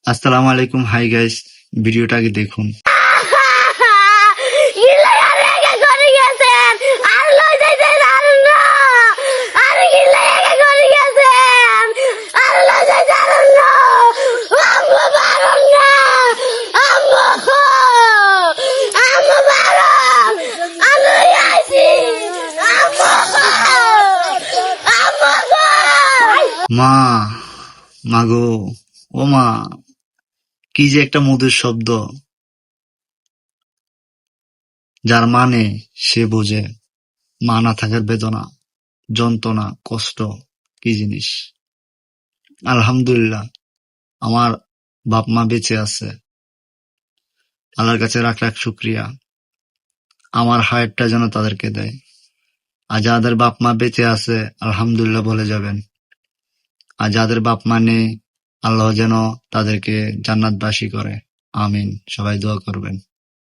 আসসালামু আলাইকুম। Hi guys, ভিডিওটা আগে দেখুন। মা, মাগো, ও মা, কি যে একটা মধুর শব্দ, যার মানে সে বোঝে মা না থাকার বেদনা, যন্ত্রণা, কষ্ট কি জিনিস। আলহামদুলিল্লাহ, আমার বাপ মা বেঁচে আছে। আল্লাহর কাছে লাখ লাখ শুক্রিয়া, আমার হায়াতটা যেন তাদেরকে দেয়। আর যাদের বাপ মা বেঁচে আছে আলহামদুলিল্লাহ বলে যাবেন। আর যাদের বাপ মা নেই, আল্লাহ যেন তাদেরকে জান্নাতবাসী করে। আমিন। সবাই দোয়া করবেন।